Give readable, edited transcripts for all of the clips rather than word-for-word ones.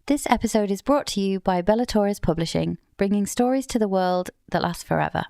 This episode is brought to you by Bellator's Publishing, bringing stories to the world that last forever.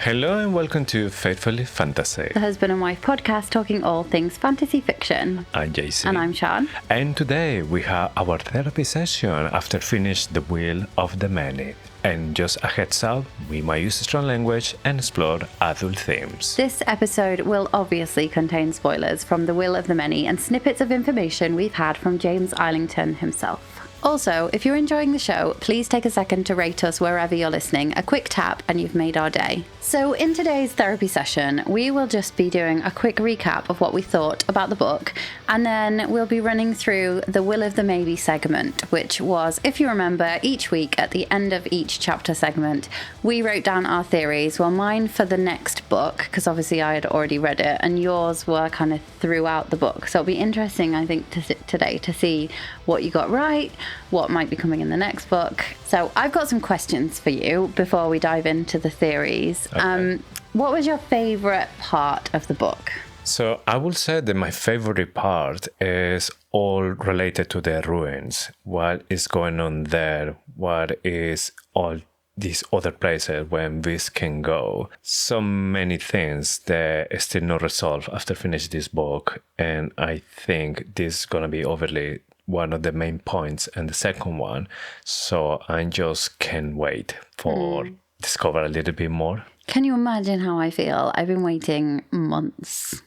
Hello and welcome to Faithfully Fantasy, The husband and wife podcast talking all things fantasy fiction. I'm Jason. And I'm Sean. And today we have our therapy session after finish The Will of the Many. And just a heads up, we might use strong language and explore adult themes. This episode will obviously contain spoilers from The Will of the Many and snippets of information we've had from James Islington himself. Also, if you're enjoying the show, please take a second to rate us wherever you're listening. A quick tap and you've made our day. So in today's therapy session, we will just be doing a quick recap of what we thought about the book, and then we'll be running through the Will of the Maybe segment, which was, if you remember, each week at the end of each chapter segment, we wrote down our theories. Well, mine for the next book, because obviously I had already read it, and yours were kind of throughout the book. So it'll be interesting, I think, today to see what you got right, what might be coming in the next book. So I've got some questions for you before we dive into the theories. Okay. What was your favourite part of the book? So I will say that my favorite part is all related to the ruins. What is going on there? What is all these other places where this can go? So many things that are still not resolved after finish this book. And I think this is going to be overly one of the main points and the second one. So I just can't wait for discover a little bit more. Can you imagine how I feel? I've been waiting months.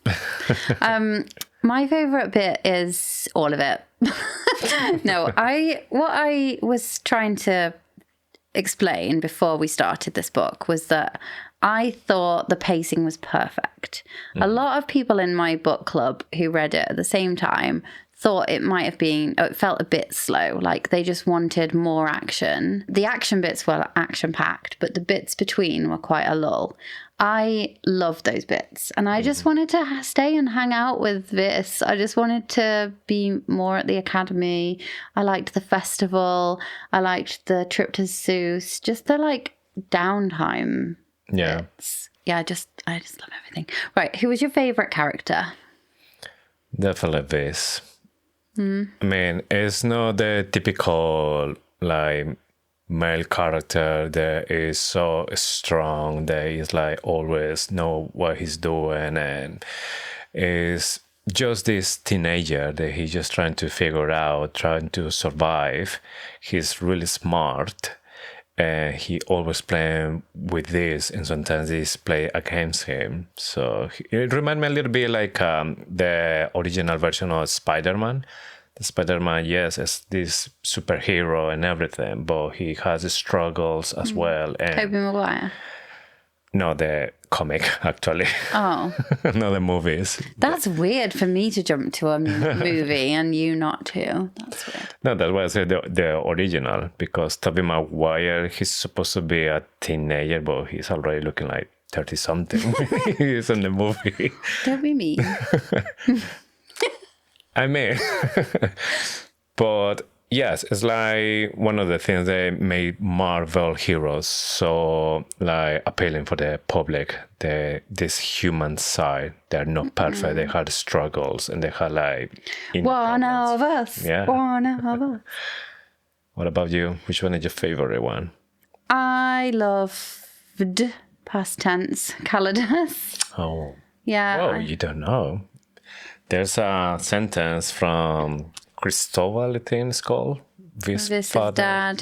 My favourite bit is all of it. No, what I was trying to explain before we started this book was that I thought the pacing was perfect. A lot of people in my book club who read it at the same time thought it might have been, it felt a bit slow, like they just wanted more action. The action bits were action-packed, but the bits between were quite a lull. I loved those bits, and I just wanted to stay and hang out with this. I just wanted to be more at the academy. I liked the festival. I liked the trip to Zeus, just the downtime bits. Yeah, I just love everything. Right, who was your favourite character? Definitely this. I mean, it's not the typical male character that is so strong that he's always know what he's doing, and is just this teenager that he's just trying to figure out, trying to survive. He's really smart, and he always playing with this, and sometimes this play against him. So it reminds me a little bit like the original version of Spider-Man. The Spider-Man, yes, is this superhero and everything, but he has struggles as well. And Tobey Maguire? No, the comic, actually. Oh. Not the movies. That's weird for me to jump to a movie and you not to. That's weird. No, that's why I said the original, because Tobey Maguire, he's supposed to be a teenager, but he's already looking like 30-something. He's in the movie. Don't be mean. I mean, but yes, it's one of the things that made Marvel heroes so appealing for the public. This human side, they're not perfect. They had struggles and they had one of us. Yeah. One of us. What about you? Which one is your favorite one? I loved past tense Calidus. Oh. Yeah. Oh, you don't know. There's a sentence from Cristobal, I think it's called. This is father. Dad,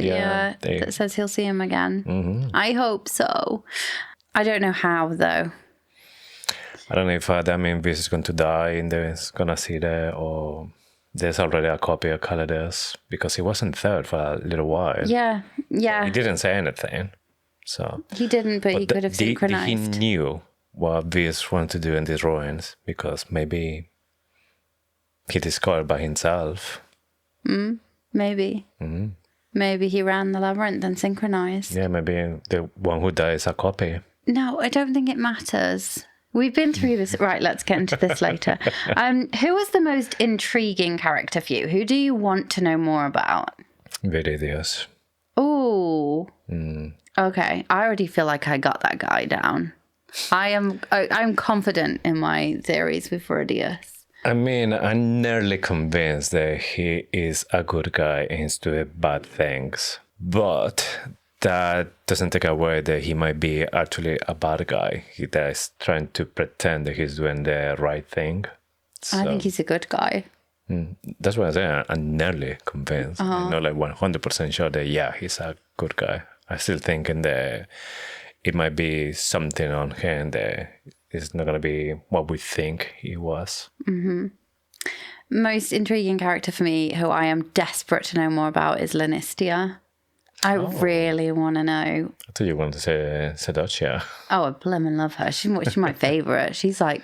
that says he'll see him again. Mm-hmm. I hope so. I don't know how, though. I don't know if that means this is going to die and they're going to see that, or there's already a copy of Calidus, because he wasn't there for a little while. Yeah. He didn't say anything. So he didn't, but he could have synchronized. He knew what Viz wanted to do in these ruins, because maybe he discovered by himself. Maybe. Mm-hmm. Maybe he ran the labyrinth and synchronized. Yeah, maybe the one who died is a copy. No, I don't think it matters. We've been through this. Right, let's get into this later. Who was the most intriguing character for you? Who do you want to know more about? Viridius. Oh. Okay, I already feel like I got that guy down. I'm confident in my theories with Viridius. I mean, I'm nearly convinced that he is a good guy and he's doing bad things. But that doesn't take away that he might be actually a bad guy that is trying to pretend that he's doing the right thing. So, I think he's a good guy. That's what I'm saying. I'm nearly convinced. I'm not like 100% sure that, yeah, he's a good guy. I'm still thinking that it might be something on him that is not going to be what we think he was. Most intriguing character for me, who I am desperate to know more about, is Lanistia. I really want to know. I thought you wanted to say Sedocia. Oh, I blimmin' love her. She's my favourite. She's like,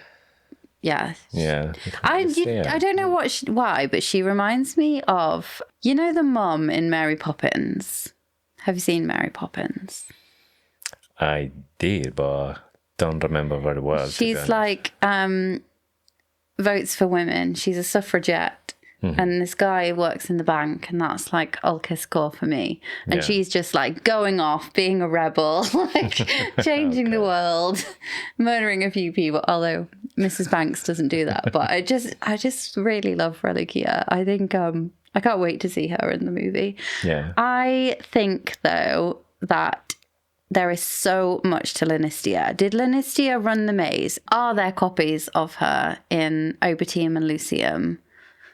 yeah. Yeah. I don't know why, but she reminds me of, you know, the mum in Mary Poppins. Have you seen Mary Poppins? I did, but don't remember very well. She's like votes for women. She's a suffragette. And this guy works in the bank, and that's like Ulkis core for me. And she's just like going off, being a rebel, like changing the world, murdering a few people. Although Mrs. Banks doesn't do that, but I just really love Reliquia. I think I can't wait to see her in the movie. Yeah. I think though that there is so much to Lanistia. Did Lanistia run the maze? Are there copies of her in Obertium and Lucium?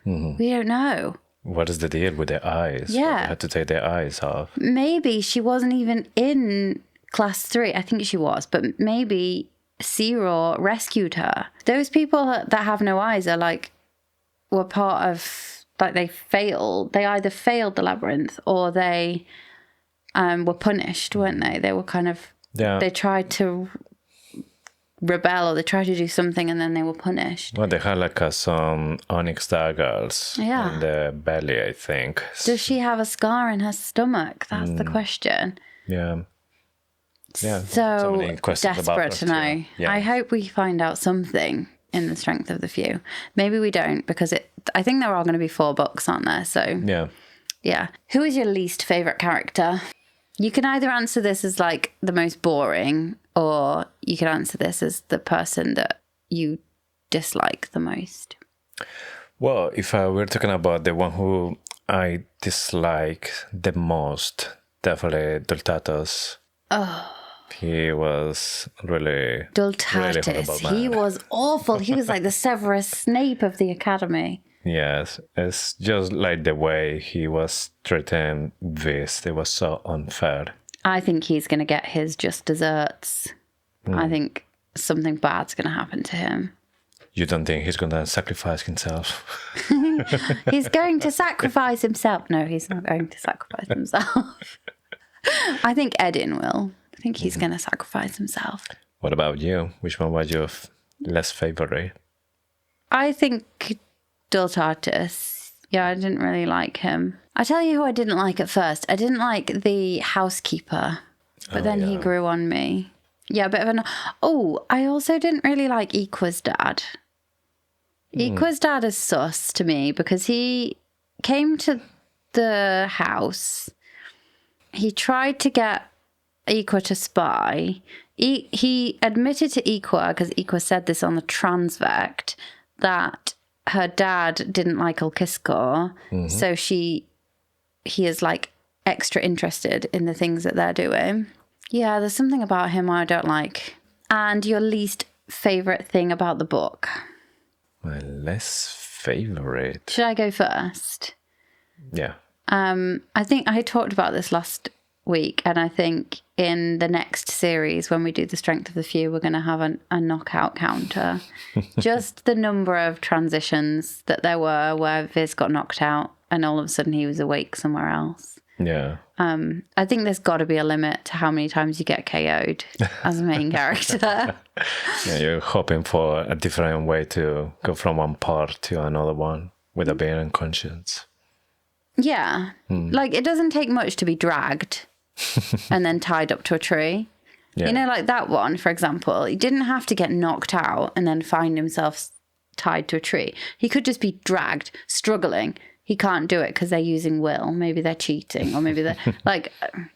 We don't know. What is the deal with their eyes? Yeah. They had to take their eyes off. Maybe she wasn't even in class 3. I think she was, but maybe Zero rescued her. Those people that have no eyes are like, were part of, like they failed. They either failed the labyrinth or they were punished, weren't they? They were kind of, they tried to rebel or they tried to do something and then they were punished. Well, they had like some onyx daggers in the belly, I think. Does she have a scar in her stomach? That's the question. Yeah. Yeah. So many questions desperate about to that, know. too. Yeah. I hope we find out something in The Strength of the Few. Maybe we don't, because I think there are going to be 4 books, aren't there? So yeah. Who is your least favourite character? You can either answer this as like the most boring, or you can answer this as the person that you dislike the most. Well, if we're talking about the one who I dislike the most, definitely Dultatus. Oh. He was really... Dultatus. Really horrible, man. He was awful. He was like the Severus Snape of the academy. Yes, it's just like the way he was treating this. It was so unfair. I think he's going to get his just desserts. I think something bad's going to happen to him. You don't think he's going to sacrifice himself? He's going to sacrifice himself. No, he's not going to sacrifice himself. I think Edin will. I think he's going to sacrifice himself. What about you? Which one was your less favorite? I think Dultatus. Yeah, I didn't really like him. I tell you who I didn't like at first. I didn't like the housekeeper, but then he grew on me. Yeah, a bit of an... Oh, I also didn't really like Equa's dad. Equa's dad is sus to me because he came to the house. He tried to get Equa to spy. He admitted to Equa, because Equa said this on the Transvect, that her dad didn't like Ulkiskor, so he is like extra interested in the things that they're doing. Yeah, there's something about him I don't like. And your least favourite thing about the book? My less favorite. Should I go first? Yeah. I think I talked about this last week, and I think in the next series, when we do The Strength of the Few, we're going to have a knockout counter. Just the number of transitions that there were where Viz got knocked out and all of a sudden he was awake somewhere else. Yeah. I think there's got to be a limit to how many times you get KO'd as a main character. Yeah, you're hoping for a different way to go from one part to another one without being unconscious. Yeah. Like, it doesn't take much to be dragged and then tied up to a tree. Yeah. You know, like that one, for example, he didn't have to get knocked out and then find himself tied to a tree. He could just be dragged, struggling. He can't do it because they're using will. Maybe they're cheating, or maybe they're like,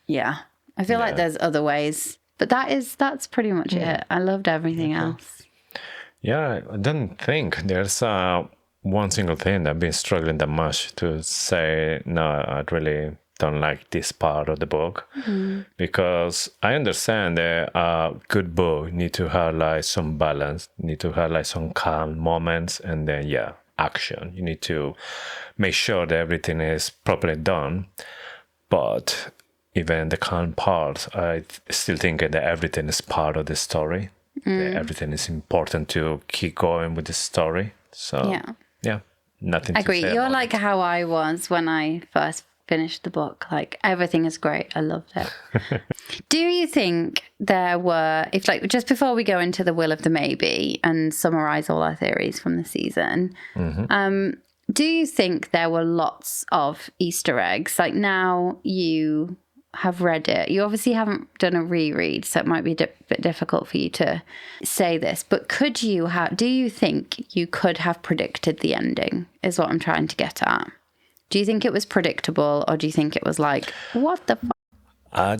yeah. I feel like there's other ways, but that's pretty much it. I loved everything else. Yeah, I don't think there's one single thing that I've been struggling that much to say, no, I really don't like this part of the book. Because I understand that a good book need to have like some balance, need to have like some calm moments, and then action. You need to make sure that everything is properly done. But even the calm part, I still think that everything is part of the story. That everything is important to keep going with the story. So nothing to I agree. say You're about like it. how I was when I first finished the book. Like, everything is great. I loved it. Do you think there were, if like, just before we go into the will of the maybe and summarize all our theories from the season, do you think there were lots of Easter eggs? Like, now you have read it. You obviously haven't done a reread, so it might be a bit difficult for you to say this, but do you think you could have predicted the ending, is what I'm trying to get at? Do you think it was predictable, or do you think it was like, what the fuck? I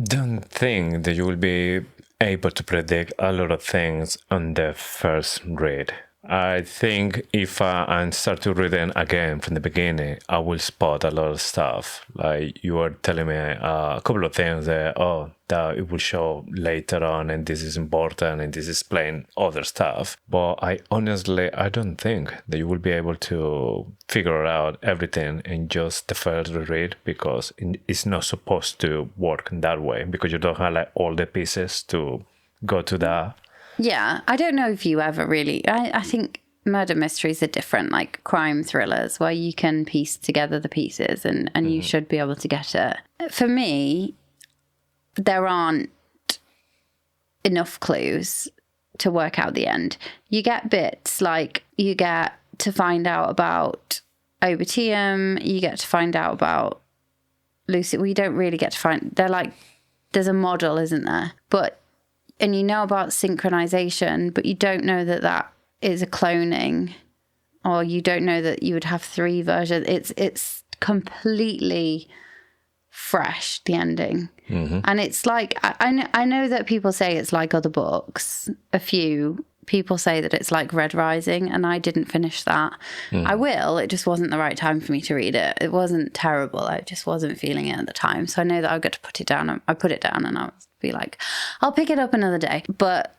don't think that you will be able to predict a lot of things on the first read. I think if I start to read it again from the beginning, I will spot a lot of stuff. Like, you were telling me a couple of things that it will show later on, and this is important, and this is playing other stuff. But I don't think that you will be able to figure out everything in just the first read, because it's not supposed to work in that way, because you don't have like all the pieces to go to that. Yeah, I don't know if you ever really... I think murder mysteries are different, like crime thrillers, where you can piece together the pieces and you should be able to get it. For me, there aren't enough clues to work out the end. You get bits, like you get to find out about Obitium, you get to find out about Lucy. We don't really get to find... They're like... There's a model, isn't there? And you know about synchronization, but you don't know that is a cloning, or you don't know that you would have 3 versions. It's completely fresh, the ending. And it's like, I know that people say it's like other books. A few people say that it's like Red Rising, and I didn't finish that. I will. It just wasn't the right time for me to read it. It wasn't terrible. I just wasn't feeling it at the time. So I know that I've got to put it down. I put it down, and I'll be like, I'll pick it up another day. But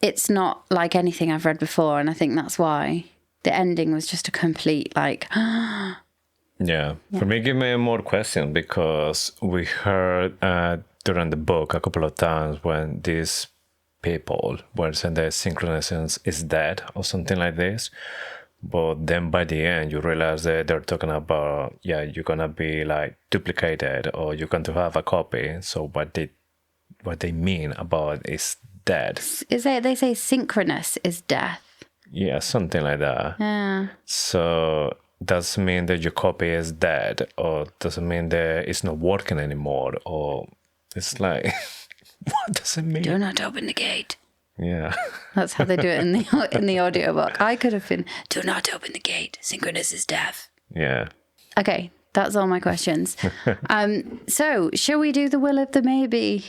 it's not like anything I've read before, and I think that's why the ending was just a complete like... Yeah. For me, give me more questions, because we heard during the book a couple of times when these people were saying that synchronism is dead or something like this. But then by the end, you realize that they're talking about, you're going to be like duplicated, or you're going to have a copy. So what they mean about is dead. They say synchronous is death. Yeah, something like that. Yeah. So does it mean that your copy is dead, or does it mean that it's not working anymore, or it's like... What does it mean? Do not open the gate. Yeah. That's how they do it in the audiobook. I could have been, do not open the gate. Synchronous is death. Yeah. Okay, that's all my questions. So, shall we do the will of the maybe?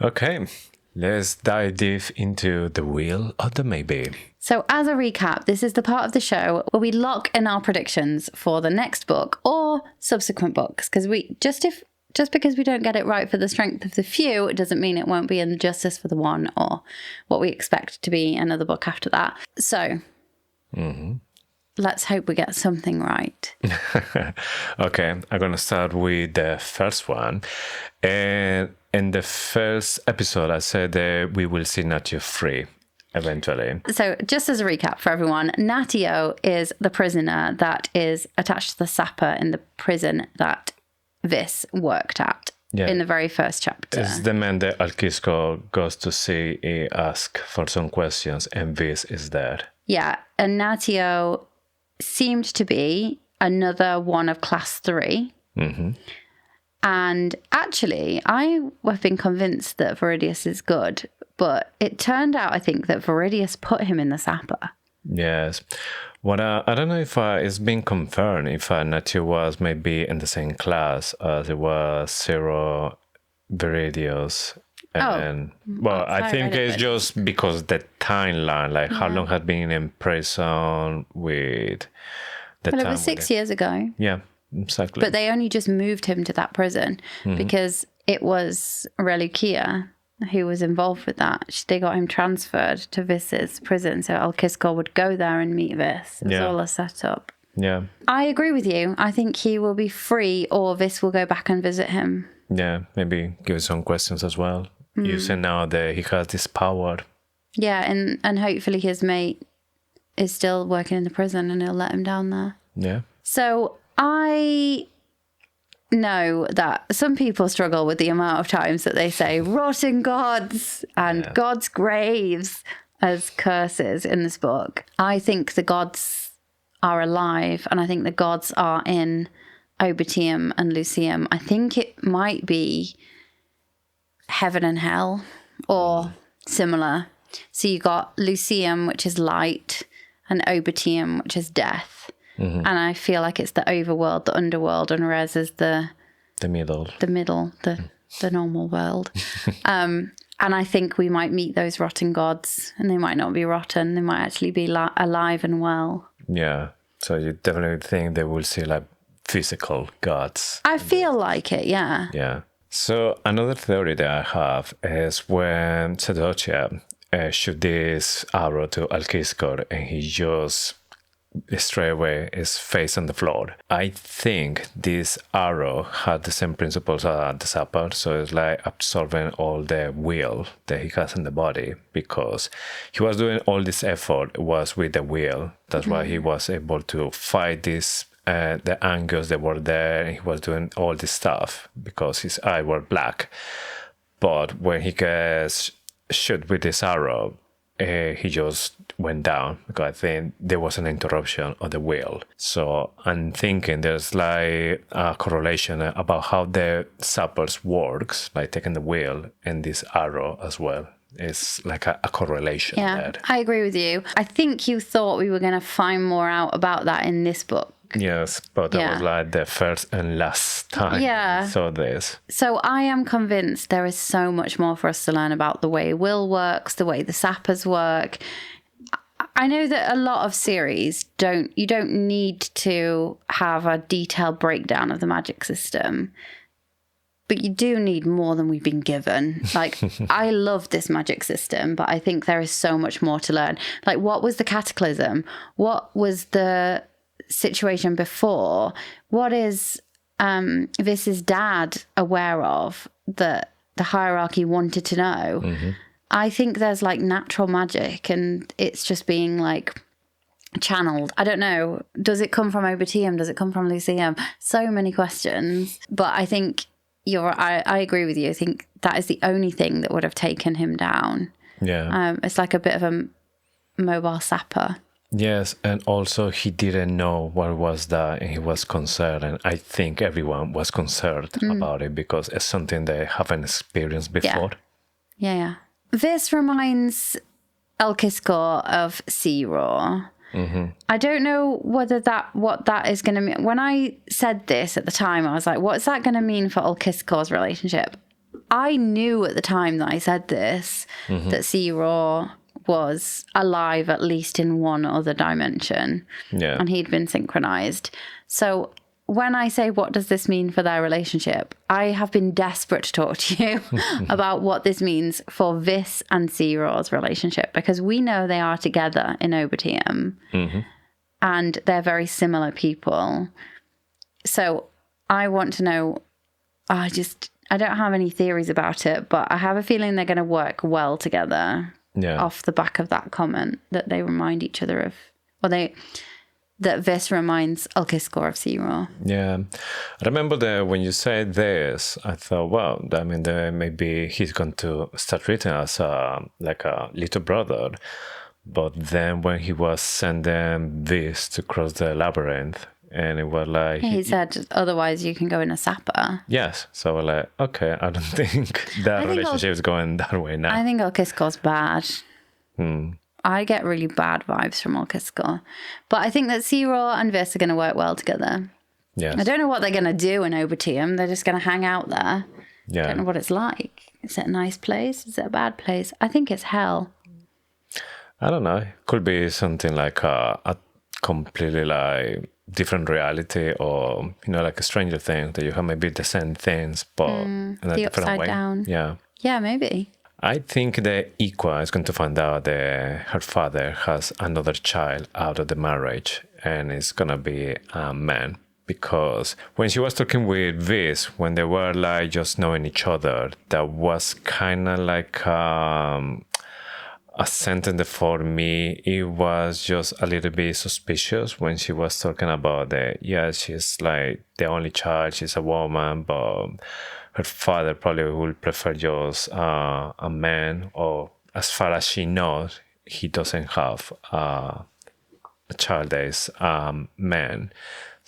Okay, let's dive deep into the will of the maybe. So, as a recap, this is the part of the show where we lock in our predictions for the next book or subsequent books, because just because we don't get it right for the strength of the few, it doesn't mean it won't be injustice for the one, or what we expect to be another book after that. So, let's hope we get something right. Okay, I'm going to start with the first one. And in the first episode, I said that we will see Natio free eventually. So, just as a recap for everyone, Natio is the prisoner that is attached to the sapper in the prison that Vis worked at in the very first chapter. It's the man that Alquisco goes to see, he asks for some questions, and Vis is there. Yeah, and Natio seemed to be another one of class 3. And actually, I have been convinced that Viridius is good, but it turned out, I think, that Viridius put him in the Sapper. Yes. What I don't know if it's been confirmed if Nacho was maybe in the same class as it was Zero Viridius. And I think it's just because the timeline, like how long had been in prison with the time. It was 6 years ago. Yeah, exactly. But they only just moved him to that prison because it was Relucia who was involved with that. They got him transferred to Vis's prison, so Alkiskor would go there and meet Vis. It was all a setup. Yeah. I agree with you. I think he will be free, or Vis will go back and visit him. Yeah, maybe give some questions as well. Using now that he has this power. Yeah, and hopefully his mate is still working in the prison and he'll let him down there. Yeah. So I know that some people struggle with the amount of times that they say rotting gods and gods' graves as curses in this book. I think the gods are alive, and I think the gods are in Obitium and Lucium. I think it might be heaven and hell or similar. So you got Lucium, which is light, and Obitium, which is death. And I feel like it's the overworld, the underworld, and Res is the middle, the normal world. And I think we might meet those rotten gods, and they might not be rotten. They might actually be alive and well. Yeah. So you definitely think they will see like physical gods. I feel like it, yeah. Yeah. So another theory that I have is when Sedocia shoot this arrow to Alkiskor and he just straight away is face on the floor. I think this arrow had the same principles as the Sapper, so it's like absorbing all the will that he has in the body, because he was doing all this effort was with the will. That's why he was able to fight this the Angus that were there, and he was doing all this stuff because his eyes were black. But when he gets shot with this arrow, he just went down, because I think there was an interruption of the will. So I'm thinking there's like a correlation about how the Sappers works, like taking the will and this arrow as well. It's like a correlation there. I agree with you. I think you thought we were going to find more out about that in this book. Yes, but that was like the first and last time I saw this. So I am convinced there is so much more for us to learn about the way will works, the way the Sappers work. I know that a lot of series you don't need to have a detailed breakdown of the magic system, but you do need more than we've been given. Like, I love this magic system, but I think there is so much more to learn. Like, what was the cataclysm? What was the situation before? What is Vis's dad aware of that the hierarchy wanted to know? I think there's like natural magic, and it's just being like channeled. I don't know. Does it come from Obitium? Does it come from Lucium? So many questions. But I think I agree with you. I think that is the only thing that would have taken him down. Yeah. It's like a bit of a mobile Sapper. Yes, and also he didn't know what was that, and he was concerned, and I think everyone was concerned about it because it's something they haven't experienced before. Yeah. This reminds Alkiskor of Sea-Raw. I don't know what that is going to mean. When I said this at the time, I was like, what's that going to mean for Alkiskor's relationship? I knew at the time that I said this, that Sea-Raw was alive at least in one other dimension. Yeah. And he'd been synchronized. So when I say, what does this mean for their relationship? I have been desperate to talk to you about what this means for Vis and Sea-Raw's relationship, because we know they are together in Obitium and they're very similar people. So I want to know, I don't have any theories about it, but I have a feeling they're going to work well together. Yeah. Off the back of that comment that they remind each other of, or that Vis reminds Alkiskor of Sea-Raw. Yeah, I remember that when you said this, I thought, wow, I mean, maybe he's going to start treating us like a little brother. But then when he was sending Vis to cross the labyrinth, And it was like... He said, otherwise you can go in a sapper. Yes. So we're like, okay, I don't think that relationship is going that way now. I think Orkiskor's bad. I get really bad vibes from Orkiskor. But I think that Siror and Vis are going to work well together. Yes. I don't know what they're going to do in Obertium. They're just going to hang out there. Yeah. I don't know what it's like. Is it a nice place? Is it a bad place? I think it's hell. I don't know. It could be something like a completely like different reality, or like a Stranger Things, that you have maybe the same things but in a the different upside way. down. Yeah, Maybe. I think that Iqua is going to find out that her father has another child out of the marriage, and it's gonna be a man. Because when she was talking with Viz, when they were like just knowing each other, that was kind of like a sentence that for me, it was just a little bit suspicious when she was talking about that. Yeah, she's like the only child, she's a woman, but her father probably would prefer just a man, or as far as she knows, he doesn't have a child that is a man.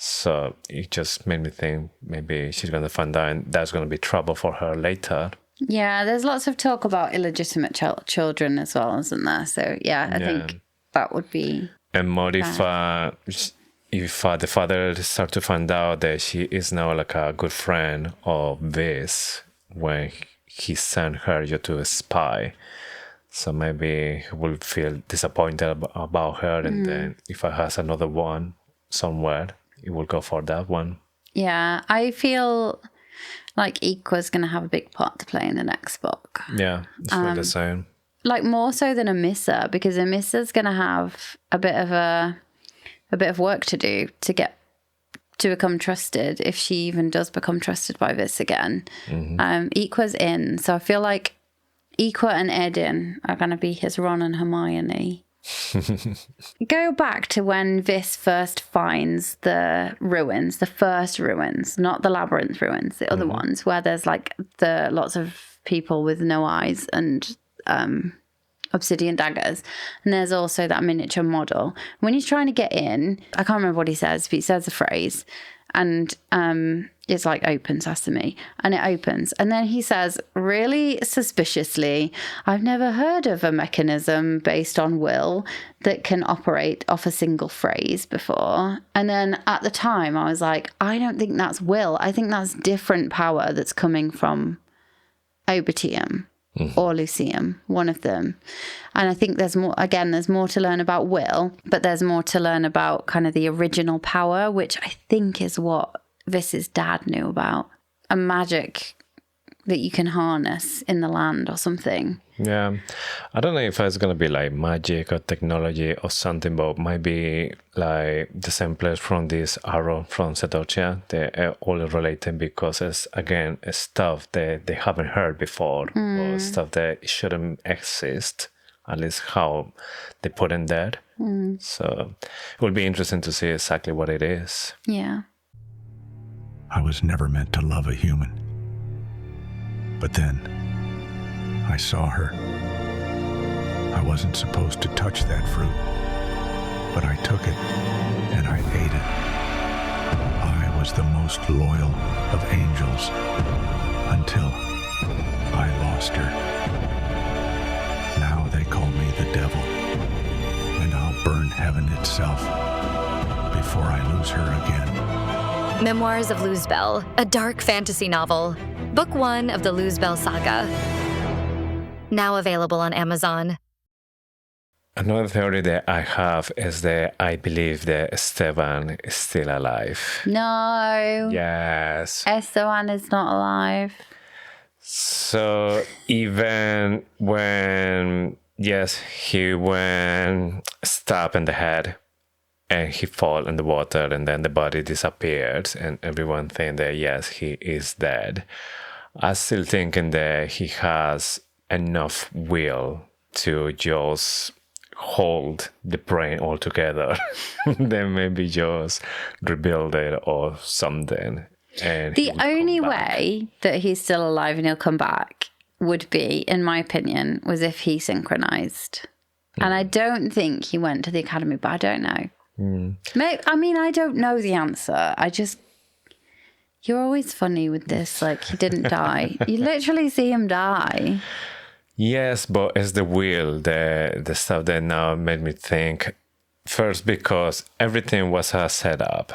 So it just made me think maybe she's going to find out and that's going to be trouble for her later. Yeah, there's lots of talk about illegitimate children as well, isn't there? So yeah, I think that would be... And more if the father starts to find out that she is now like a good friend of Viz when he sent her to spy. So maybe he will feel disappointed about her, and then if I has another one somewhere, he will go for that one. Yeah, I feel like Iqua's going to have a big part to play in the next book. Yeah, it's really the same. Like more so than Amissa, because Amissa's going to have a bit of work to do to become trusted, if she even does become trusted by Vis again. Iqua's in, so I feel like Iqua and Edin are going to be his Ron and Hermione. Go back to when Vis first finds the ruins, the first ruins, not the Labyrinth ruins, the other ones where there's like the lots of people with no eyes and obsidian daggers, and there's also that miniature model. When he's trying to get in, I can't remember what he says, but he says a phrase, and it's like open sesame, and it opens, and then he says really suspiciously, I've never heard of a mechanism based on will that can operate off a single phrase before. And then at the time I was like, I don't think that's will, I think that's different power that's coming from Obertium or Lucium, one of them. And I think there's more to learn about will, but there's more to learn about kind of the original power, which I think is what Vis's dad knew about. A magic that you can harness in the land or something. Yeah. I don't know if it's going to be like magic or technology or something, but maybe like the same place from this arrow from Setocia. They're all related because it's, again, it's stuff that they haven't heard before, or stuff that shouldn't exist, at least how they put in there. So it will be interesting to see exactly what it is. Yeah. I was never meant to love a human. But then, I saw her. I wasn't supposed to touch that fruit, but I took it, and I ate it. I was the most loyal of angels, until I lost her. Now they call me the devil, and I'll burn heaven itself before I lose her again. Memoirs of Luzbel, a dark fantasy novel. Book 1 of the Luzbel saga. Now available on Amazon. Another theory that I have is that I believe that Esteban is still alive. No. Yes. Esteban is not alive. So even when, yes, he went stabbed in the head, and he fall in the water, and then the body disappeared, and everyone think that, yes, he is dead. I'm still thinking that he has enough will to just hold the brain all together, then maybe just rebuild it or something. And the only way that he's still alive and he'll come back would be, in my opinion, was if he synchronized. And I don't think he went to the academy, but I don't know. I mean, I don't know the answer. You're always funny with this. Like, he didn't die. You literally see him die. Yes, but it's the will, the stuff that now made me think. First, because everything was a setup.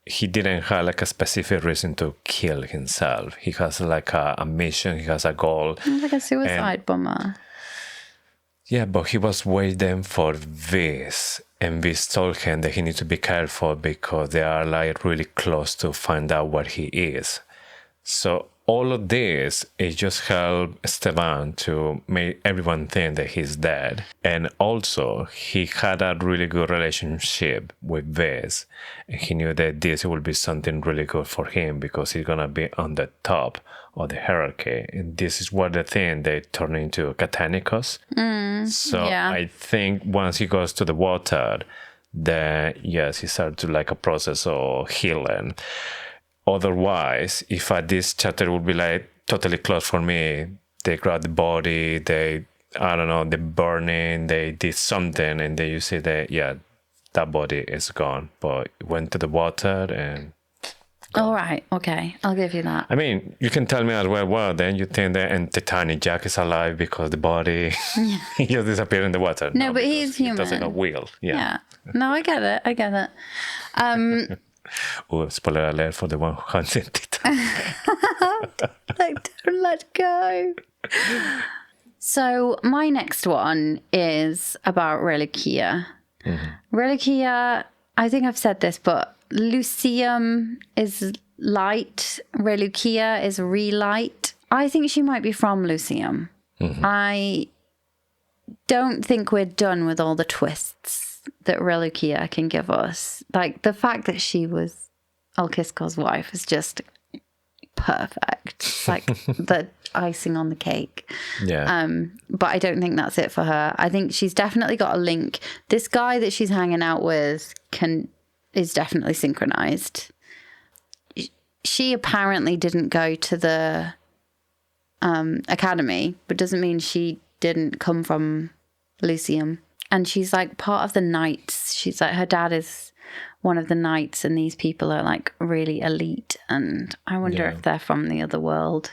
He didn't have like a specific reason to kill himself. He has like a mission. He has a goal. Like a suicide bomber. Yeah, but he was waiting for this. And this told him that he needs to be careful because they are like really close to find out what he is. So all of this, it just helped Esteban to make everyone think that he's dead. And also, he had a really good relationship with this. And he knew that this would be something really good for him because he's going to be on the top of the hierarchy. And this is what the thing they turn into Catanicus. So yeah. I think once he goes to the water, then yes, he starts to like a process of healing. Otherwise, if this chapter would be like totally closed for me, they grab the body, they burning, they did something, and then you see that, yeah, that body is gone. But it went to the water and... All right, okay, I'll give you that. I mean, you can tell me as well, then you think that and Titanic Jack is alive because the body he just disappeared in the water. No, but he's human. He doesn't have will. Yeah. No, I get it. Oh, spoiler alert for the one who hunted Titanic. Like, don't let go. So my next one is about Reliquia. Reliquia, I think I've said this, but Lucium is light, Reliquia is relight. I think she might be from Lucium. I don't think we're done with all the twists that Reliquia can give us. Like, the fact that she was Alkiskor's wife is just perfect. It's like the icing on the cake. Yeah. But I don't think that's it for her. I think she's definitely got a link. This guy that she's hanging out with is definitely synchronized. She apparently didn't go to the academy, but doesn't mean she didn't come from Lucium. And she's like part of the knights. She's like, her dad is one of the knights, and these people are like really elite. And I wonder if they're from the other world.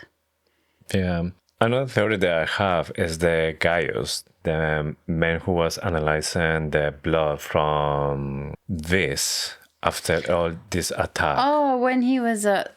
Yeah. Another theory that I have is the Gaius, the man who was analyzing the blood from this after all this attack. Oh, when he was at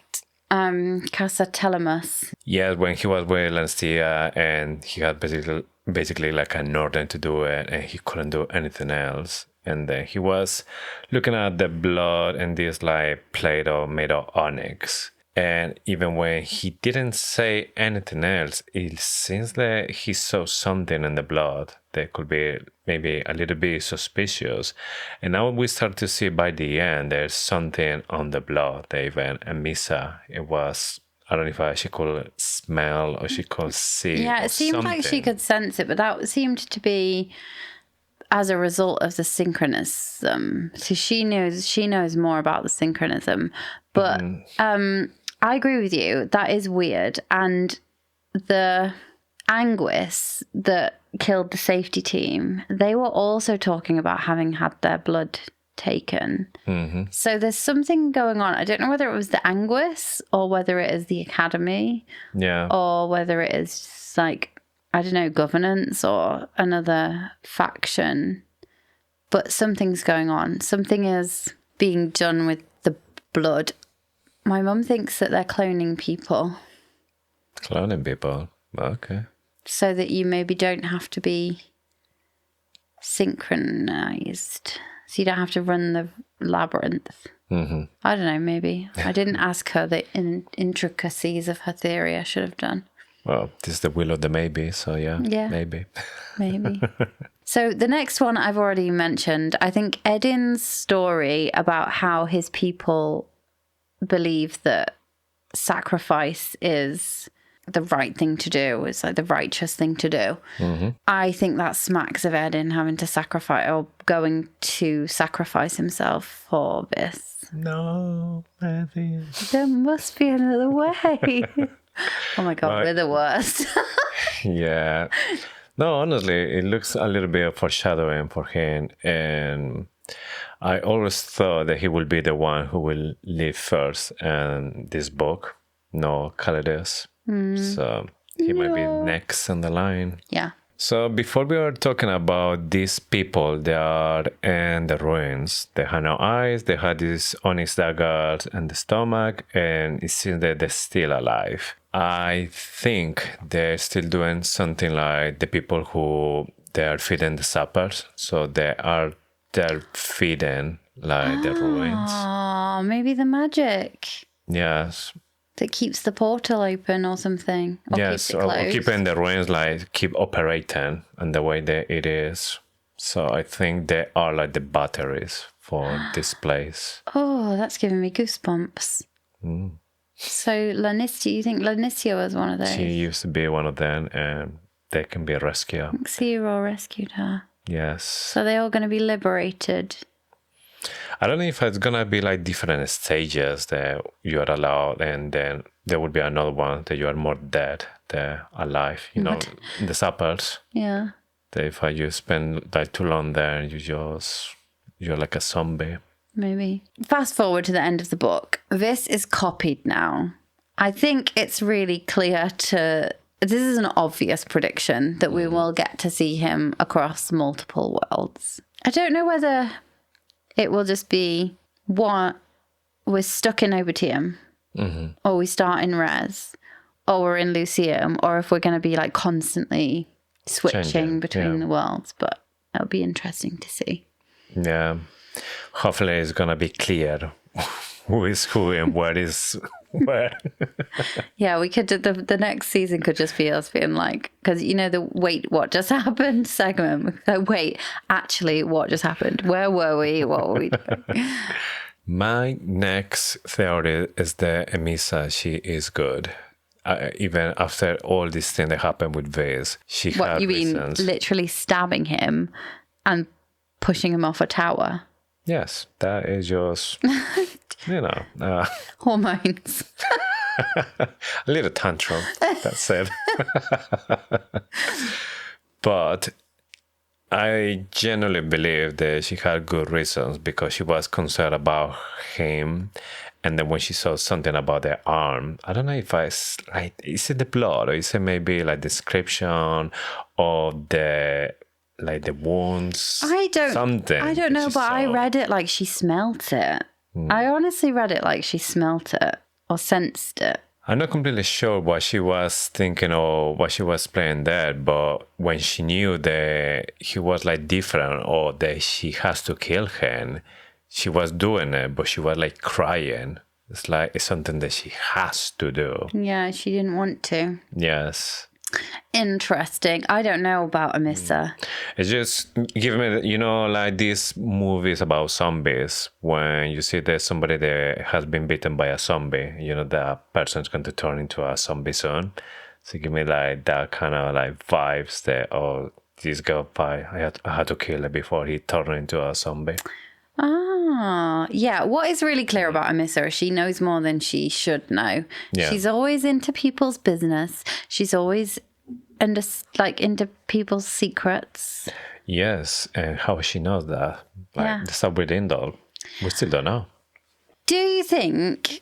Casa Telemus. Yeah, when he was with Lancia and he had basically like an order to do it and he couldn't do anything else. And then he was looking at the blood and this like plate made of onyx. And even when he didn't say anything else, it seems that he saw something in the blood that could be maybe a little bit suspicious. And now we start to see by the end, there's something on the blood that even Misa, it was, I don't know if she could smell or she could see. Yeah, it seemed like she could sense it, but that seemed to be as a result of the synchronism. So she knows more about the synchronism. But I agree with you. That is weird. And the Anguis that killed the safety team, they were also talking about having had their blood taken. So there's something going on. I don't know whether it was the Anguis or whether it is the Academy. Yeah. Or whether it is like, I don't know, governance or another faction. But something's going on. Something is being done with the blood. My mum thinks that they're cloning people. Cloning people? Okay. So that you maybe don't have to be synchronized. So you don't have to run the labyrinth. I don't know, maybe. I didn't ask her the intricacies of her theory. I should have done. Well, this is the will of the maybe, so yeah. Maybe. Maybe. So the next one I've already mentioned. I think Edin's story about how his people believe that sacrifice is the right thing to do. It's like the righteous thing to do. I think that smacks of Edin having to sacrifice or going to sacrifice himself for this. No, Edin. There must be another way. Oh my God, we're the worst. Yeah. No, honestly, it looks a little bit of foreshadowing for him. And I always thought that he will be the one who will leave first in this book, no Calidus. So he might be next on the line. Yeah. So before we were talking about these people, they are in the ruins. They have no eyes, they have these onyx daggers and the stomach, and it seems that they're still alive. I think they're still doing something like the people who they are feeding the sappers. So they're feeding like the ruins. Oh, maybe the magic Yes. that keeps the portal open or something. Or Yes, keeps it or closed. keeping the ruins like keep operating and the way that it is. So I think they are like the batteries for this place. Oh, that's giving me goosebumps. So Lanicia, you think Lanicia was one of those? She used to be one of them, and they can be rescued. Zero rescued her. Yes. So they're all going to be liberated. I don't know if it's gonna be like different stages that you are allowed, and then there will be another one that you are more dead than alive. You know, the sappers. Yeah. That if you spend like too long there, you're like a zombie. Maybe. Fast forward to the end of the book. This is copied now. I think it's really clear this is an obvious prediction that we will get to see him across multiple worlds. I don't know whether it will just be what we're stuck in Obertium, or we start in Res, or we're in Lucium, or if we're going to be like constantly switching Changing, between yeah. the worlds. But it'll be interesting to see. Yeah. Hopefully it's gonna be clear who is who and where is where. Yeah, we could do the next season could just be us being like, because you know the wait, what just happened segment. Wait, actually, what just happened? Where were we? What were we doing? My next theory is that Emisa, she is good. Even after all this thing that happened with Viz, she What had you mean? reasons. Literally stabbing him and pushing him off a tower? Yes, that is just, Hormones. a little tantrum. That's it. But I genuinely believe that she had good reasons because she was concerned about him. And then when she saw something about their arm, I don't know if is it the blood or is it maybe like description of the wounds? I don't know, but I read it like she smelt it. I honestly read it like she smelt it or sensed it. I'm not completely sure what she was thinking or what she was playing there, but when she knew that he was like different or that she has to kill him, she was doing it, but she was like crying. It's like it's something that she has to do. Yeah, she didn't want to. Yes. Interesting. I don't know about Amissa. It's just give me, like these movies about zombies. When you see there's somebody that has been bitten by a zombie, that person's going to turn into a zombie soon. So give me like that kind of like vibes that, this girl, I had to kill her before he turned into a zombie. Ah, yeah. What is really clear about Amissa is she knows more than she should know. Yeah. She's always into people's business. She's always into people's secrets. Yes, and how she knows that? The subway Indol, we still don't know. Do you think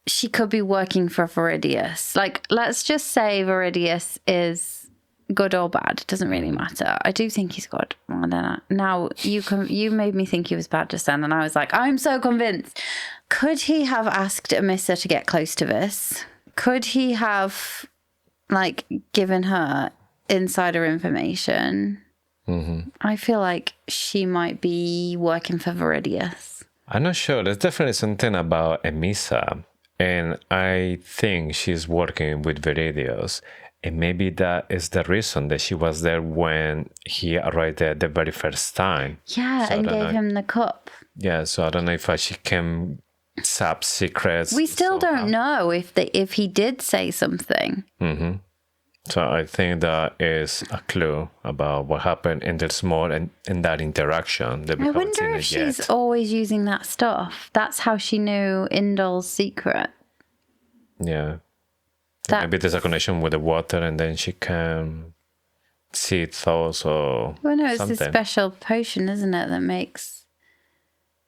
she could be working for Viridius? Let's just say Viridius is good or bad. It doesn't really matter. I do think he's good. Well, then now you made me think he was bad just then, and I was like, I'm so convinced. Could he have asked Amissa to get close to this? Could he have given her insider information? Mm-hmm. I feel like she might be working for Viridius. I'm not sure. There's definitely something about Emisa, and I think she's working with Viridius. And maybe that is the reason that she was there when he arrived there the very first time. Yeah, and gave him the cup. Yeah, so I don't know if she can sap secrets. We still don't know if he did say something. Mm-hmm. So I think that is a clue about what happened, and there's more in that interaction that we I haven't wonder seen if it she's yet. always using that stuff. That's how she knew Indol's secret. Yeah. Maybe there's a connection with the water, and then she can see thoughts or Well, no, it's something. a special potion, isn't it, that makes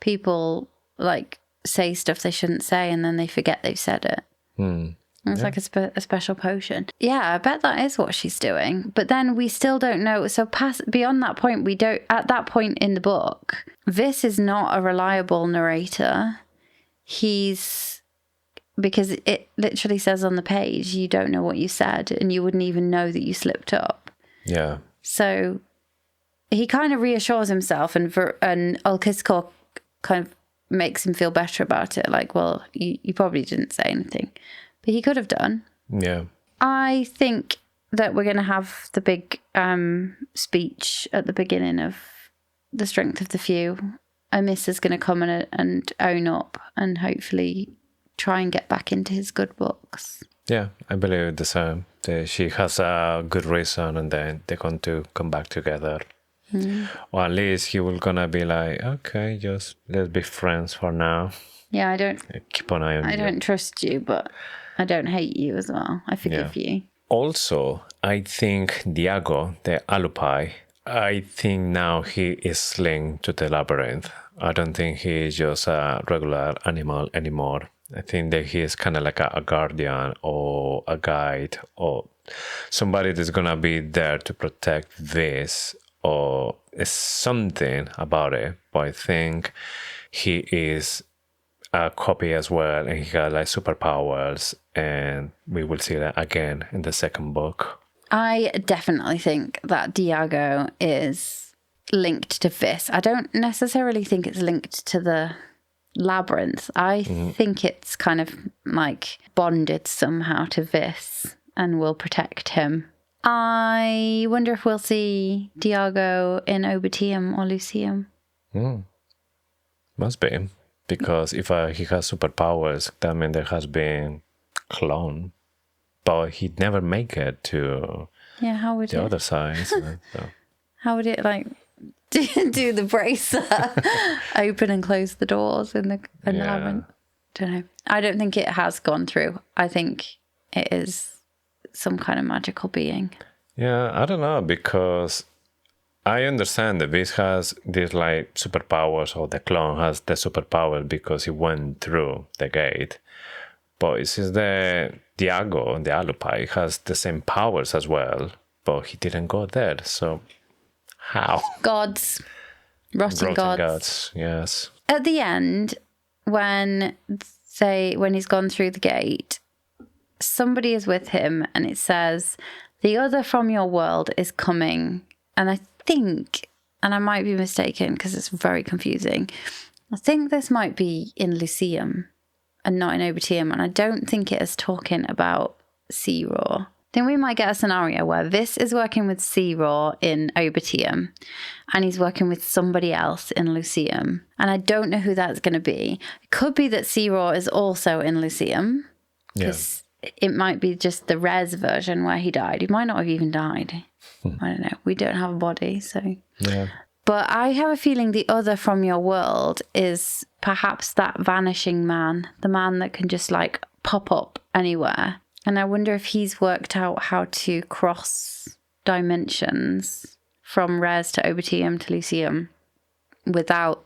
people like say stuff they shouldn't say and then they forget they've said it. It's like a special potion. Yeah, I bet that is what she's doing. But then we still don't know. So beyond that point, we don't. At that point in the book, Vis is not a reliable narrator. Because it literally says on the page, you don't know what you said, and you wouldn't even know that you slipped up. Yeah. So he kind of reassures himself, and Ulkiskor kind of makes him feel better about it. Like, well, you probably didn't say anything. But he could have done. Yeah. I think that we're going to have the big speech at the beginning of The Strength of the Few. Amiss is going to come and own up and hopefully try and get back into his good books. Yeah, I believe the same. She has a good reason and then they're going to come back together. Or at least he will gonna be like, okay, just let's be friends for now. Yeah, I don't keep an eye on you. I don't trust you, but I don't hate you as well. I forgive you. Also, I think Diago, the Alupai, I think now he is linked to the Labyrinth. I don't think he is just a regular animal anymore. I think that he is kind of like a guardian or a guide or somebody that's going to be there to protect this or something about it. But I think he is a copy as well and he got like superpowers and we will see that again in the second book. I definitely think that Diago is linked to Vis. I don't necessarily think it's linked to the Labyrinth. I think it's kind of like bonded somehow to Vis and will protect him. I wonder if we'll see Diago in Obitium or Lucium. Must be, because if he has superpowers, that means there has been clone, but he'd never make it to the other side. So. How would it like do the bracer, open and close the doors in the Labyrinth? Don't know. I don't think it has gone through. I think it is some kind of magical being. Yeah, I don't know, because I understand that Vis has these like superpowers, or the clone has the superpower because he went through the gate. But it seems the Diago, the Alupai, has the same powers as well, but he didn't go there. So how? Gods. Rotten gods. Yes. At the end, when he's gone through the gate, somebody is with him and it says, "The other from your world is coming." And I think, and I might be mistaken because it's very confusing, I think this might be in Lucium and not in Obitium. And I don't think it is talking about Sea-Raw. I think we might get a scenario where Vis is working with Sea-Raw in Obitium and he's working with somebody else in Lucium. And I don't know who that's going to be. It could be that Sea-Raw is also in Lucium. Because it might be just the res version where he died. He might not have even died. I don't know. We don't have a body, so. Yeah. But I have a feeling the other from your world is perhaps that vanishing man, the man that can just like pop up anywhere. And I wonder if he's worked out how to cross dimensions from res to Obitium to Lucium without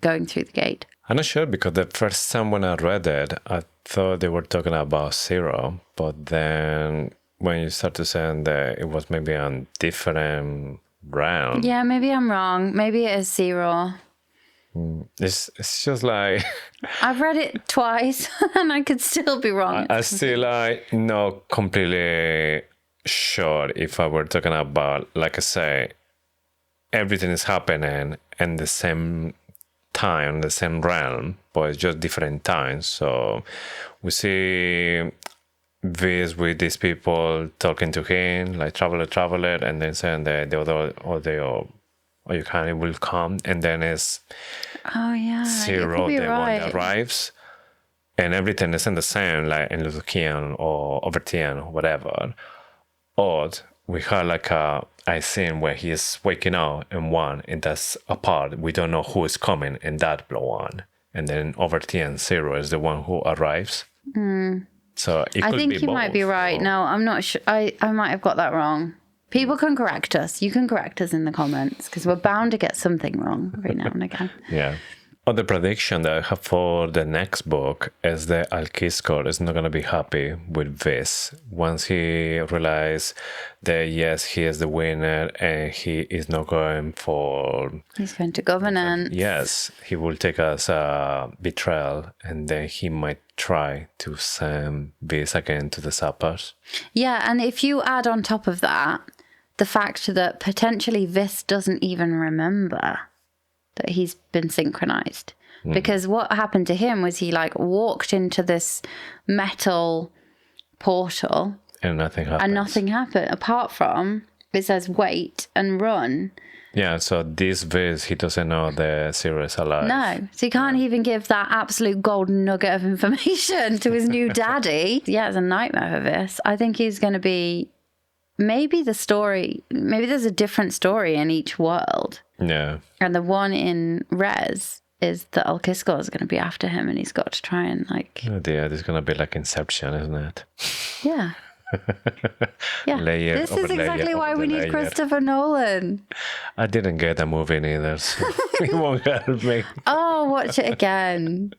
going through the gate. I'm not sure, because the first time when I read it, I thought they were talking about Zero, but then when you start to say that it was maybe a different realm. Yeah, maybe I'm wrong. Maybe it is Zero. It's just like... I've read it twice and I could still be wrong. I still like not completely sure if I were talking about, like I say, everything is happening in the same time, the same realm, but it's just different times. So we see Vis with these people talking to him, like traveler, and then saying that the other or you can, it will come, and then it's Zero, the one that arrives, and everything is in the same, like in Lucian or Overtian or whatever. Or we have like a scene where he is waking up in one, and that's apart. We don't know who is coming in that one. And then Overtian Zero is the one who arrives. So it could I think be you both, might be right. No, I'm not sure. I might have got that wrong. People can correct us. You can correct us in the comments because we're bound to get something wrong every now and again. Yeah. other prediction that I have for the next book is that Alkiskor is not going to be happy with this. Once he realizes that, yes, he is the winner and he is not going for... He's going to governance. Yes, he will take as a betrayal, and then he might try to send this again to the Sappers. Yeah, and if you add on top of that the fact that potentially Vis doesn't even remember that he's been synchronized. Because what happened to him was he like walked into this metal portal and nothing happened. And nothing happened apart from it says wait and run. Yeah, so this Viz, he doesn't know the series alive. No, so he can't even give that absolute golden nugget of information to his new daddy. Yeah, it's a nightmare for this. I think he's going to be maybe there's a different story in each world. Yeah. And the one in Res is that Alkiskor is going to be after him and he's got to try and like... Oh dear, this is going to be like Inception, isn't it? Yeah. Yeah. This is exactly why we need Christopher Nolan. I didn't get the movie neither, so it won't help me. Oh, watch it again.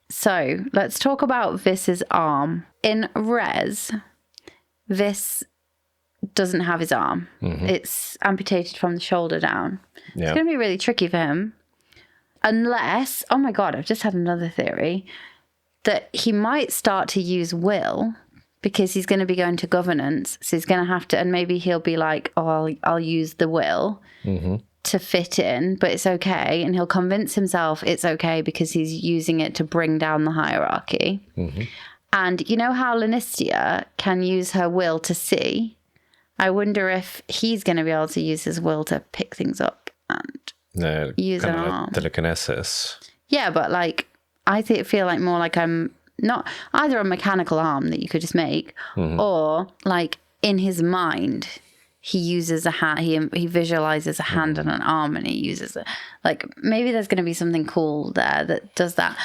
So, let's talk about Vis's arm. In Res, Vis doesn't have his arm. Mm-hmm. It's amputated from the shoulder down. Yeah. It's going to be really tricky for him. Unless, oh my God, I've just had another theory that he might start to use will because he's going to be going to governance. So he's going to have to, and maybe he'll be like, oh, I'll use the will to fit in, but it's okay. And he'll convince himself it's okay because he's using it to bring down the hierarchy. Mm-hmm. And you know how Lanistia can use her will to see? I wonder if he's going to be able to use his will to pick things up and use an arm. Telekinesis. Yeah, but like, I feel like more like I'm not either a mechanical arm that you could just make, or like in his mind, he uses a hand, he visualizes a hand and an arm and he uses it. Like, maybe there's going to be something cool there that does that.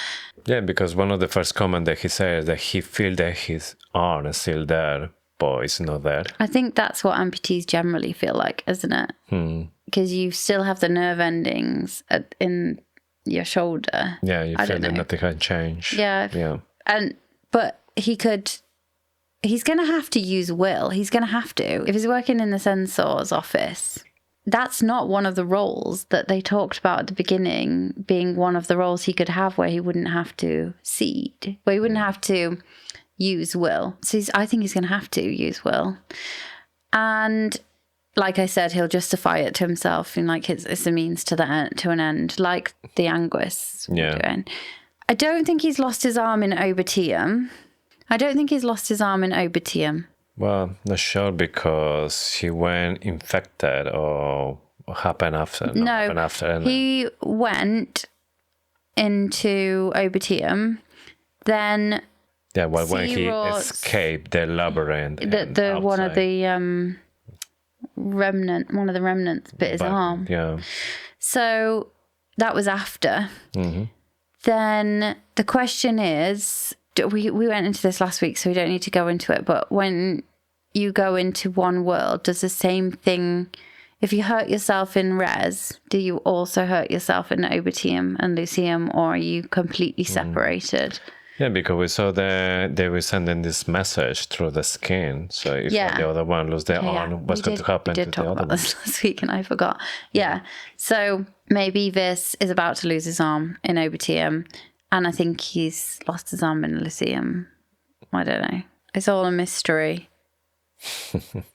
Yeah, because one of the first comments that he says that he feels that his arm is still there, but it's not there. I think that's what amputees generally feel like, isn't it? Because you still have the nerve endings in your shoulder. Yeah, you feel that nothing can change. Yeah. But he's going to have to use will. He's going to have to. If he's working in the censor's office, that's not one of the roles that they talked about at the beginning being one of the roles he could have where he wouldn't have to seed, where he wouldn't have to use will. So I think he's going to have to use will. And like I said, he'll justify it to himself in like it's a means to an end, like the Anguis were doing. I don't think he's lost his arm in Obitium. Well, not sure because he went infected or happened after. He went into Obitium, then... Yeah, well, when he escaped the labyrinth. One of the remnants bit his arm. Yeah. So that was after. Mm-hmm. Then the question is, we went into this last week, so we don't need to go into it, but when you go into one world, does the same thing, if you hurt yourself in Res, do you also hurt yourself in Obitium and Lucium, or are you completely separated? Yeah, because we saw that they were sending this message through the skin. So if the other one loses their arm, what's going to happen to the other one? We did talk about this last week and I forgot. Yeah. So maybe Vis is about to lose his arm in Obitium, and I think he's lost his arm in Lyceum. I don't know. It's all a mystery.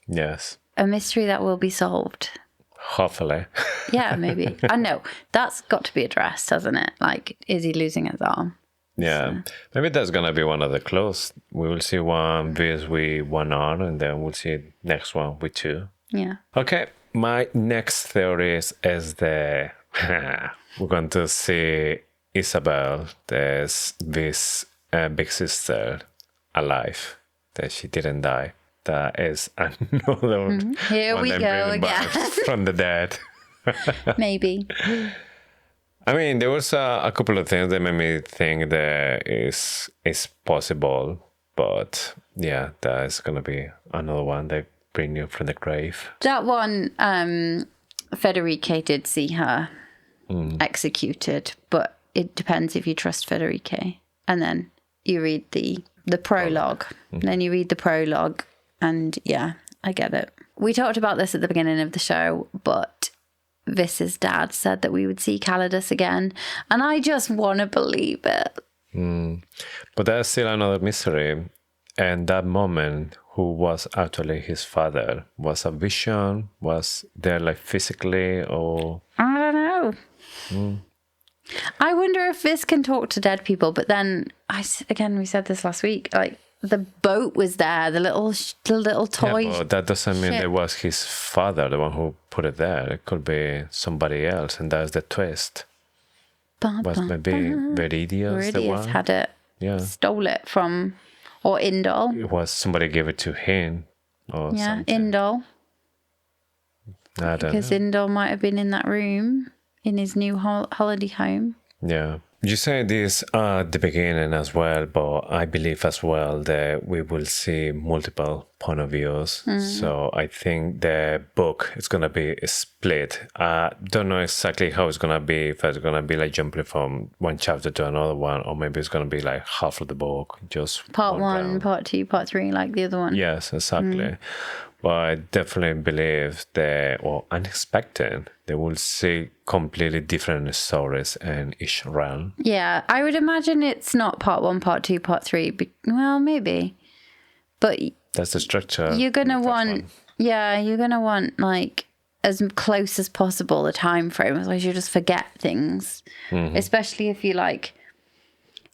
Yes. A mystery that will be solved. Hopefully. Yeah, maybe. I know. That's got to be addressed, hasn't it? Like, is he losing his arm? Yeah, so maybe that's going to be one of the clues. We will see one Viz with one arm, and then we'll see next one with two. Yeah. Okay, my next theory is we're going to see Isabel, this big sister, alive, that she didn't die. That is another Here we go again. From the dead. Maybe. I mean, there was a couple of things that made me think that is possible, but yeah, that is gonna be another one that bring you from the grave. That one, Federica did see her executed, but it depends if you trust Federico. And then you read the prologue. Then you read the prologue, and yeah, I get it. We talked about this at the beginning of the show, but Vis's dad said that we would see Calidus again, and I just want to believe it. But there's still another mystery. And that moment, who was actually his father? Was a vision? Was there like physically, or? I don't know. I wonder if Vis can talk to dead people, but then we said this last week, like the boat was there, the little toy. Yeah, but that doesn't mean it was his father, the one who put it there. It could be somebody else, and that's the twist. Was maybe Viridius the one? Had it, stole it from, or Indol. It was somebody gave it to him, or something. Indol. I don't know. Because Indol might have been in that room in his new holiday home. Yeah. You say this at the beginning as well, but I believe as well that we will see multiple point of views. So I think the book is going to be split. I don't know exactly how it's going to be, if it's going to be like jumping from one chapter to another one, or maybe it's going to be like half of the book, just part one, part two, part three, like the other one. Yes, exactly. But I definitely believe that, or unexpected, they will see completely different stories in each realm. Yeah, I would imagine it's not part one, part two, part three. Well, maybe. But that's the structure. You're going to want, you're going to want like as close as possible a time frame, otherwise you just forget things. Especially if you like,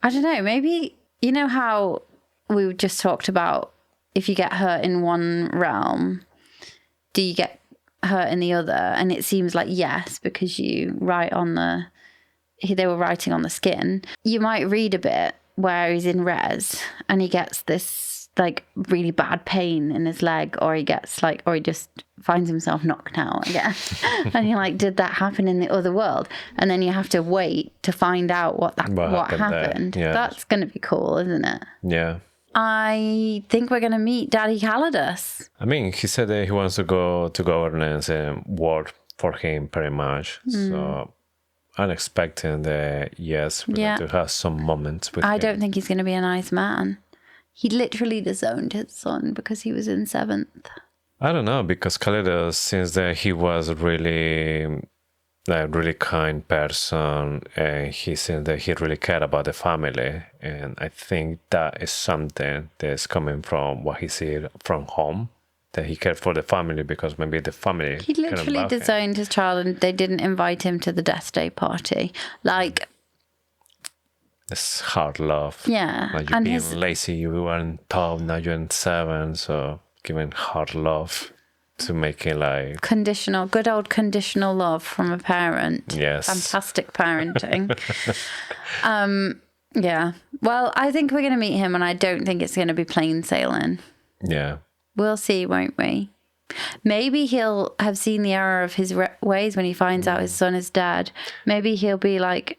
I don't know, maybe, you know how we just talked about if you get hurt in one realm, do you get hurt in the other? And it seems like yes, because you write on they were writing on the skin. You might read a bit where he's in res and he gets this like really bad pain in his leg, or he just finds himself knocked out again. And you're like, did that happen in the other world? And then you have to wait to find out what happened. Yeah. That's going to be cool, isn't it? Yeah. I think we're going to meet Daddy Calidus. I mean, he said that he wants to go to governance and work for him pretty much. So I'm expecting that, yes, we're going to have some moments with him. I don't think he's going to be a nice man. He literally disowned his son because he was in 7th. I don't know, because Calidus, since that he was really kind person, and he said that he really cared about the family, and I think that is something that's coming from what he said from home, that he cared for the family, because maybe the family he literally disowned his child, and they didn't invite him to the death day party. Like, it's hard love. Yeah. Like, you're being lazy, you were in 12, now you're in 7, so giving hard love to make it like good old conditional love from a parent. Yes. Fantastic parenting. Yeah. Well, I think we're going to meet him, and I don't think it's going to be plain sailing. Yeah. We'll see, won't we? Maybe he'll have seen the error of his ways when he finds out his son is dead. Maybe he'll be like,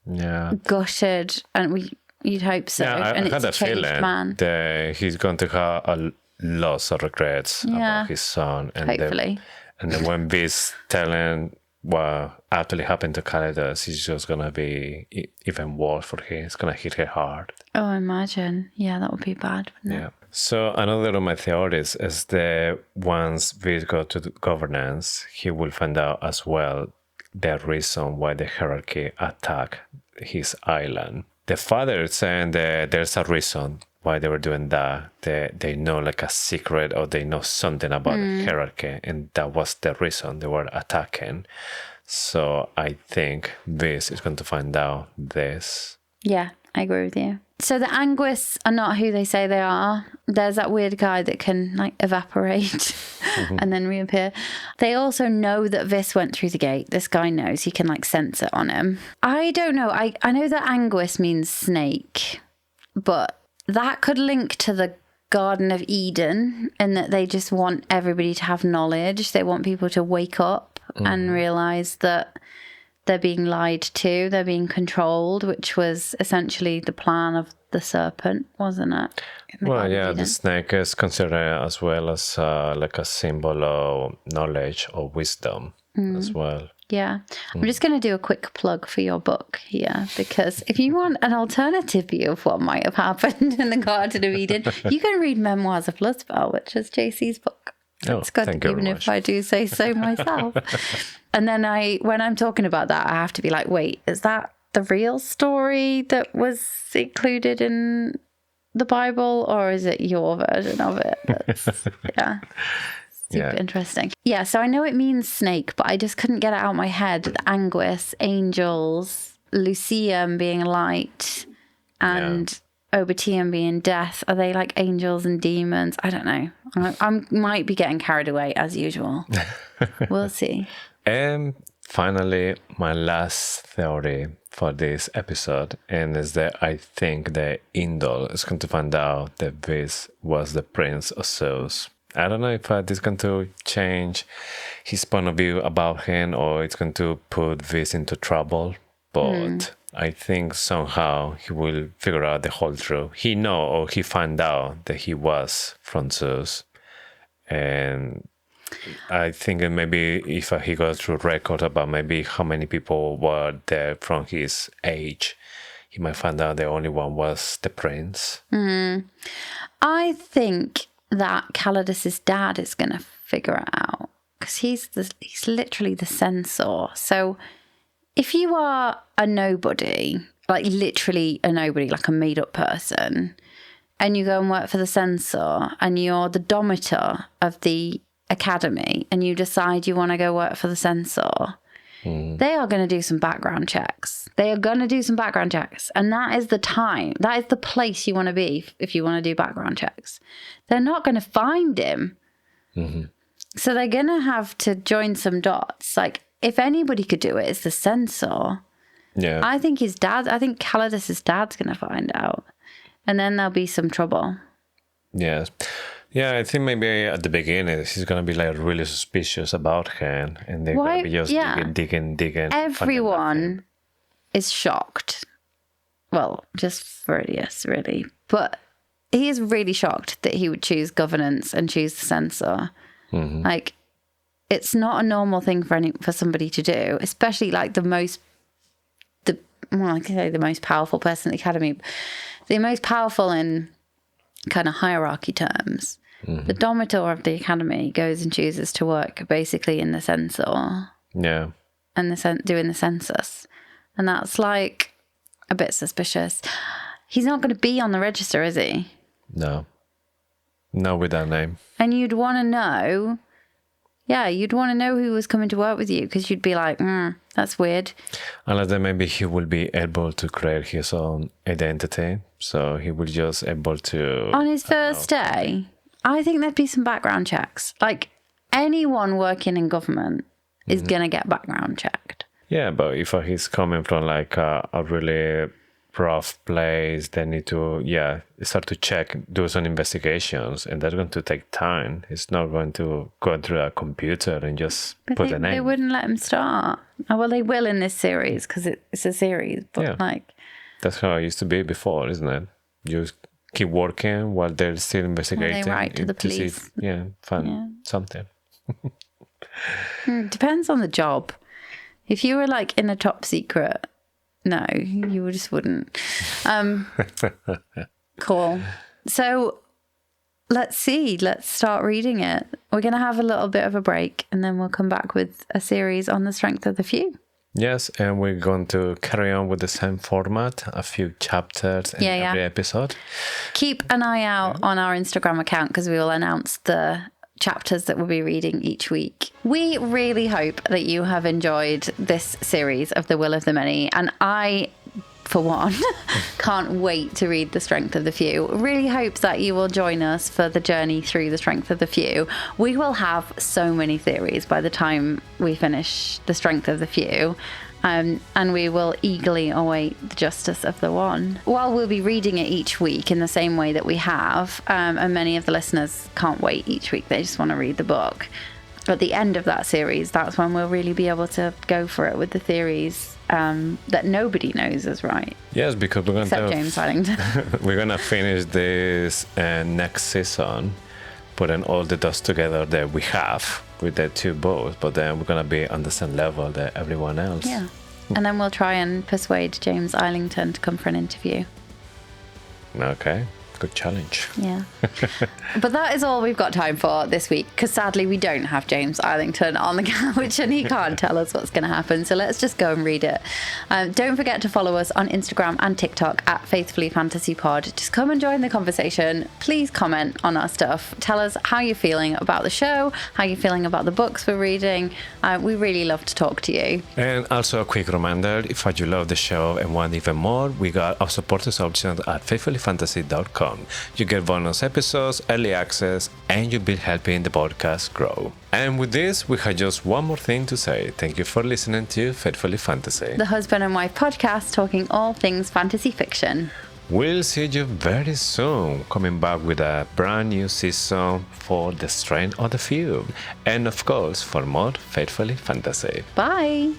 gutted, and you'd hope so. Yeah, and I had a feeling man. that he's going to have a lots of regrets about his son, and hopefully. And then when Vis telling what actually happened to Calidus, it's just gonna be even worse for him. It's gonna hit her hard. Oh, imagine. Yeah, that would be bad, wouldn't it? So another of my theories is that once Vis goes to the governance, he will find out as well the reason why the hierarchy attacked his island. The father is saying that there's a reason why they were doing that. They know like a secret, or they know something about the hierarchy, and that was the reason they were attacking. So I think Vis is going to find out this. Yeah, I agree with you. So the Anguis are not who they say they are. There's that weird guy that can like evaporate and then reappear. They also know that Vis went through the gate. This guy knows. He can like sense it on him. I don't know. I know that Anguis means snake, but that could link to the Garden of Eden, in that they just want everybody to have knowledge. They want people to wake up and realize that they're being lied to, they're being controlled, which was essentially the plan of the serpent, wasn't it? Well, yeah, the snake is considered as well as like a symbol of knowledge or wisdom. as well. Yeah. I'm just going to do a quick plug for your book here, because if you want an alternative view of what might have happened in the Garden of Eden, you can read Memoirs of Luzbel, which is JC's book. It's good, thank you even very if much. I do say so myself. And then when I'm talking about that, I have to be like, wait, is that the real story that was included in the Bible, or is it your version of it? Yeah. Super interesting. Yeah, so I know it means snake, but I just couldn't get it out of my head. The Anguis, angels, Lucium being light, and Obatium being death. Are they like angels and demons? I don't know. I might be getting carried away as usual. We'll see. And finally, my last theory for this episode, and is that I think that Indol is going to find out that this was the Prince of Zeus. I don't know if this is going to change his point of view about him, or it's going to put this into trouble, but I think somehow he will figure out the whole truth. He found out that he was from Zeus, and I think that maybe if he goes through record about maybe how many people were there from his age, he might find out the only one was the prince. I think that Calidus's dad is going to figure it out, because he's literally the censor. So if you are a nobody, like literally a nobody, like a made up person, and you go and work for the censor, and you're the domitor of the academy, and you decide you want to go work for the censor, they are going to do some background checks. And that is the time, that is the place you want to be if you want to do background checks. They're not going to find him. So they're going to have to join some dots. Like, if anybody could do it, it's the censor. Yeah. I think Calidus's dad's going to find out. And then there'll be some trouble. Yes. Yeah, I think maybe at the beginning he's gonna be like really suspicious about him, and they're gonna be just digging. Everyone is shocked. Well, just Viridius, really, but he is really shocked that he would choose governance and choose the censor. Like, it's not a normal thing for somebody to do, especially like the most powerful person in the academy, the most powerful in kind of hierarchy terms. The domitor of the academy goes and chooses to work basically in the censor. Yeah. And doing the census. And that's like a bit suspicious. He's not going to be on the register, is he? No. Not with that name. And you'd want to know. Yeah, you'd want to know who was coming to work with you, because you'd be like, that's weird. Unless then maybe he will be able to create his own identity. So he will just able to... On his first day, I think there'd be some background checks. Like, anyone working in government is going to get background checked. Yeah, but if he's coming from like a really rough place, they need to, start to do some investigations, and that's going to take time. It's not going to go through a computer and just put a name. They wouldn't let him start. Oh, well, they will in this series, because it's a series, but that's how it used to be before, isn't it? You keep working while they're still investigating. Well, they write to the police. Find something. Depends on the job. If you were like in a top secret, no, you just wouldn't. Cool. So let's see. Let's start reading it. We're going to have a little bit of a break, and then we'll come back with a series on the strength of the few. Yes, and we're going to carry on with the same format, a few chapters in every episode. Keep an eye out on our Instagram account, because we will announce the chapters that we'll be reading each week. We really hope that you have enjoyed this series of The Will of the Many, and I, for one, can't wait to read The Strength of the Few. Really hope that you will join us for the journey through The Strength of the Few. We will have so many theories by the time we finish The Strength of the Few. And we will eagerly await the justice of the one. While we'll be reading it each week in the same way that we have, and many of the listeners can't wait each week, they just want to read the book. At the end of that series, that's when we'll really be able to go for it with the theories that nobody knows is right. Yes, because we're going except James Harrington. We're going to finish this next season, putting all the dots together that we have with the 2 books, but then we're gonna be on the same level that everyone else. Yeah. And then we'll try and persuade James Islington to come for an interview. Okay. Good challenge. Yeah. But that is all we've got time for this week, because sadly we don't have James Islington on the couch and he can't tell us what's going to happen. So let's just go and read it. Don't forget to follow us on Instagram and TikTok at Faithfully Fantasy Pod. Just come and join the conversation. Please comment on our stuff. Tell us how you're feeling about the show, how you're feeling about the books we're reading. We really love to talk to you. And also a quick reminder, if you love the show and want even more, we got our supporters option at faithfullyfantasy.com. You get bonus episodes, early access, and you'll be helping the podcast grow. And with this, we have just one more thing to say. Thank you for listening to Faithfully Fantasy, the husband and wife podcast talking all things fantasy fiction. We'll see you very soon, coming back with a brand new season for the strength of the few. And of course, for more Faithfully Fantasy. Bye!